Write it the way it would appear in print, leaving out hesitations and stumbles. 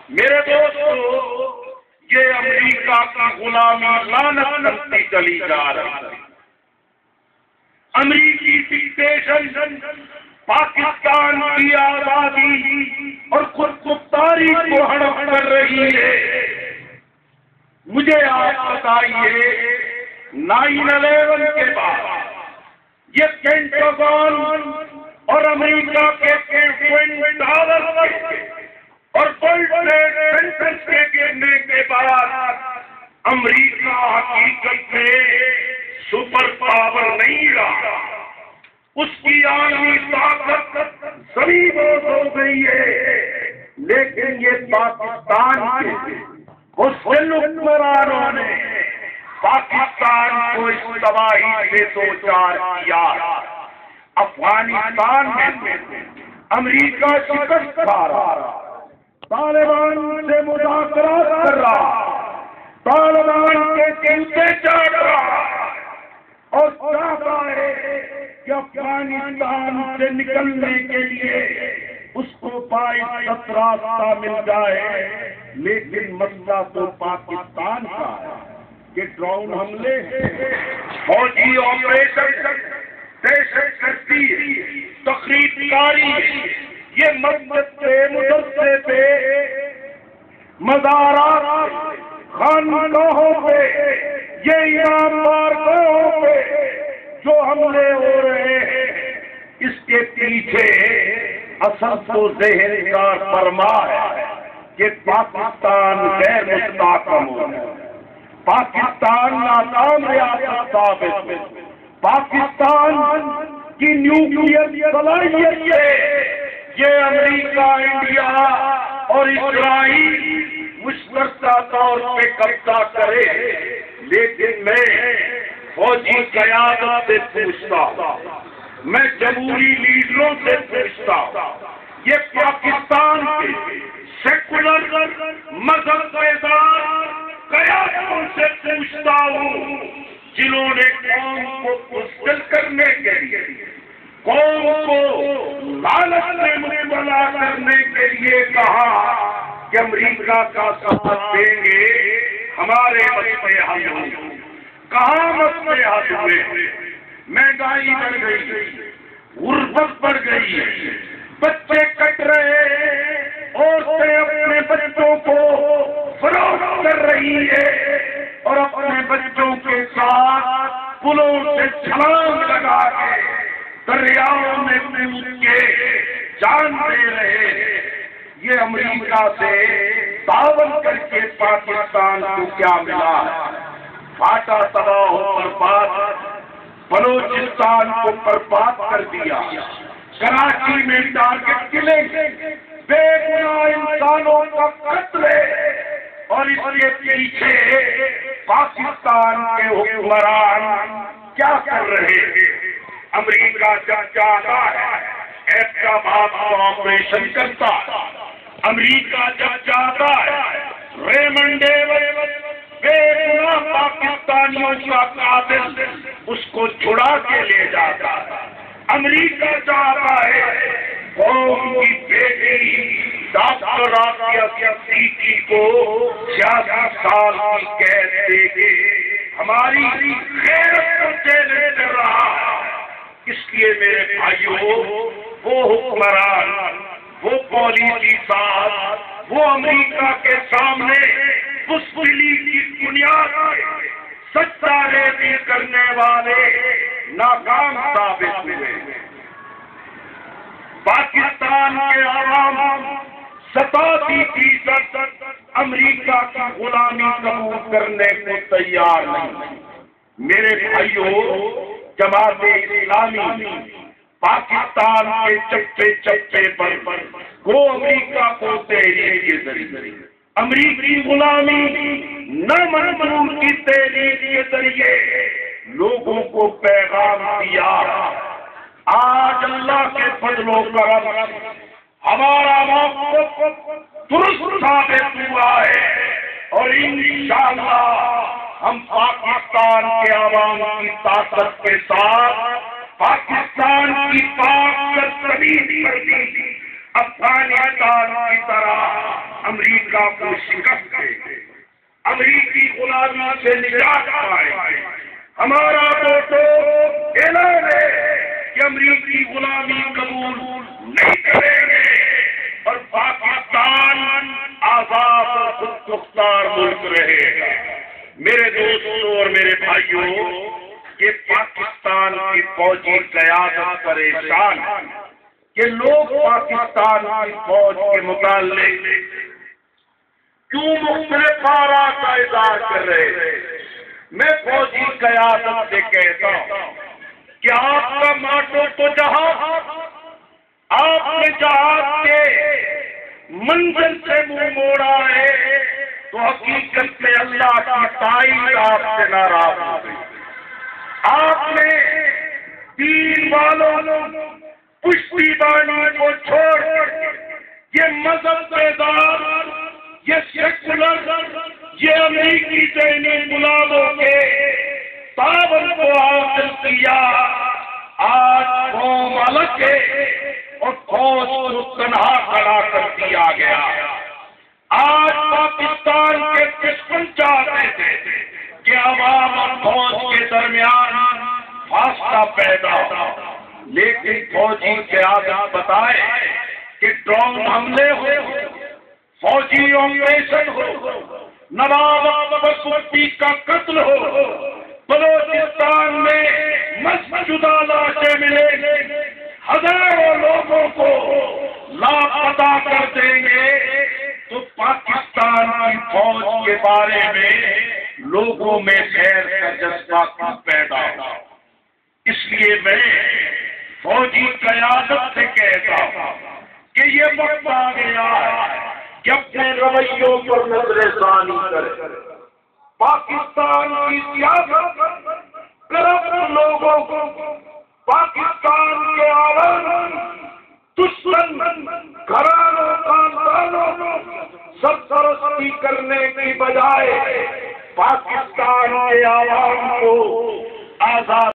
میرے دوستو، یہ امریکہ کی غلامی لعنت کرتی چلی جا رہی ہے۔ امریکی ڈکٹیشن پاکستان کی آزادی اور خود مختاری کو ہڑپ کر رہی ہے۔ مجھے آپ بتائیے، 9/11 کے بعد یہ پینٹاگون اور امریکہ کے ٹوئن ٹاورز اور ورلڈ ٹریڈ سینٹرز کے گرنے کے بعد امریکہ حقیقت میں سپر پاور نہیں رہا۔ اس کی عالمی طاقت زمین ہو گئی ہے، لیکن یہ پاکستان کے مسلم حکمرانوں نے پاکستان کو اس تباہی سے دوچار کیا۔ افغانستان میں امریکہ شکست کھا رہا، طالبان سے مذاکرات کر رہا، طالبان کے جوتے چاٹ رہا اور چاہتا ہے کہ افغانستان سے نکلنے کے لیے اس کو باعث راستہ مل جائے۔ لیکن مسئلہ تو پاکستان کا ہے کہ ڈرون حملے، فوجی آپریشن، دہشت گردی، تخریب کاری، یہ مسجد پہ، مدرسے پہ، مزارات، خانقاہوں پہ، یہ امام بارگاہوں پہ جو حملے ہو رہے ہیں، اس کے پیچھے اصل تو ذہن کا فرما ہے کہ پاکستان غیر مستحکم ہو گیا، پاکستان ناکام ریاست ثابت ہے، پاکستان کی نیوکلیئر صلاحیت سے یہ امریکہ، انڈیا اور اسرائیل مشترکہ طور پہ قبضہ کرے۔ لیکن میں فوجی قیادت سے پوچھتا ہوں، میں جمہوری لیڈروں سے پوچھتا ہوں، یہ پاکستان کے سیکولر مذہب بیدار قیادتوں سے پوچھتا ہوں، جنہوں نے قوم کو مشکل کرنے کے لیے، قوم کو لالچ میں مبتلا کرنے کے لیے کہا کہ امریکہ کا ساتھ دیں گے ہمارے مسئلے حل ہوں۔ کہاں مسئلے حل ہوئے؟ مہنگائی بڑھ گئی، غربت بڑھ گئی، بچے کٹ رہے، عورتیں اپنے بچوں کو فروخت کر رہی ہے اور اپنے بچوں کے ساتھ پلوں سے چھلانگ لگا کے دریاؤں میں کود کے جان دے رہے۔ یہ امریکہ سے تعاون کر کے پاکستان کو کیا ملا؟ فاٹا تباہ ہو برباد، بلوچستان کو برباد کر دیا، کراچی میں ٹارگٹ کلنگ، بے گناہ انسانوں کا قتل ہے، اور اس کے پیچھے پاکستان کے حکمران کیا کر رہے ہیں؟ امریکہ جب چاہتا ہے ایبٹاباد کو آپریشن کرتا ہے، امریکہ جب چاہتا ہے ریمنڈ ڈیوس بے گناہ پاکستانیوں کا قاتل اس کو چھڑا کے لے جاتا ہے، امریکہ چاہتا ہے قوم کی بیٹی ڈاکٹر عافیہ صدیقی کو 66 سال کی قید دے کے ہماری غیرت کو چیلنج کر رہا۔ اس لیے میرے بھائیوں، وہ حکمران، وہ پالیسی ساز، وہ امریکہ کے سامنے مستقلی کی بنیاد سچا ریزی کرنے والے ناکام ثابت ہوئے۔ پاکستان کے عوام 87% امریکہ کی غلامی قبول کرنے کو تیار نہیں۔ میرے بھائیوں، جماعت اسلامی پاکستان کے چپے چپے پر وہ امریکہ کو تحریک کے ذریعے، امریکی غلامی نہ منظور کی تحریک کے ذریعے لوگوں کو پیغام دیا۔ آج اللہ کے فضل و کرم ہمارا موقف درست ثابت ہوا ہے، اور انشاءاللہ ہم پاکستان کے عوام کی طاقت کے ساتھ پاکستان کی پاک زمین پر بھی افغانستان کی طرح امریکہ کو شکست دے، امریکی غلامی سے نجات پائے۔ ہمارا موٹو اعلان ہے کہ امریکی غلامی قبول نہیں کریں گے اور پاکستان آزاد اور خود مختار ملک رہے گا۔ میرے دوستوں اور میرے بھائیوں، یہ پاکستان کی فوجی قیادت پریشان ہے کہ لوگ پاکستان کی فوج کے متعلق کیوں مختلف آراء کا اظہار کر رہے ہیں۔ میں فوجی قیادت سے کہتا ہوں کہ آپ کا ماٹو تو جہاد، آپ نے جہاد کے منزل سے منہ موڑا ہے تو حقیقت میں اللہ کی تائید آپ سے ناراض ہو گئی۔ آپ نے دین والوں پشتی بانی کو چھوڑ یہ مذہب بیدار، یہ سیکولر، یہ امریکی ذہنی غلاموں کے پابند کو حاصل کیا۔ آج قوم الگ ہے اور فوج کو تنہا کھڑا کر دیا گیا۔ آج پاکستان کے دشمن چاہتے تھے کہ عوام اور فوج کے درمیان فاصلہ پیدا ہو، لیکن فوجی قیادت بتائے کہ ڈرون حملے ہو، فوجی آپریشن ہو، نواب اکبر صدیقی کا قتل ہو، بلوچستان میں مسجدہ لاشیں ملے، ہزاروں لوگوں کو لاپتہ کر دیں گے، تو پاکستان کی فوج کے بارے میں لوگوں میں خیر کا جذبہ کیوں پیدا ہو۔ اس لیے میں فوجی قیادت سے کہتا ہوں کہ یہ وقت آ گیا ہے کہ اپنے رویوں پر نظر ثانی کرے۔ پاکستان کی سیاست کرپٹ لوگوں کو، پاکستان کے عوام، دشمن گھرانوں خاندانوں سرپرستی کرنے کی بجائے پاکستان کے عوام کو آزاد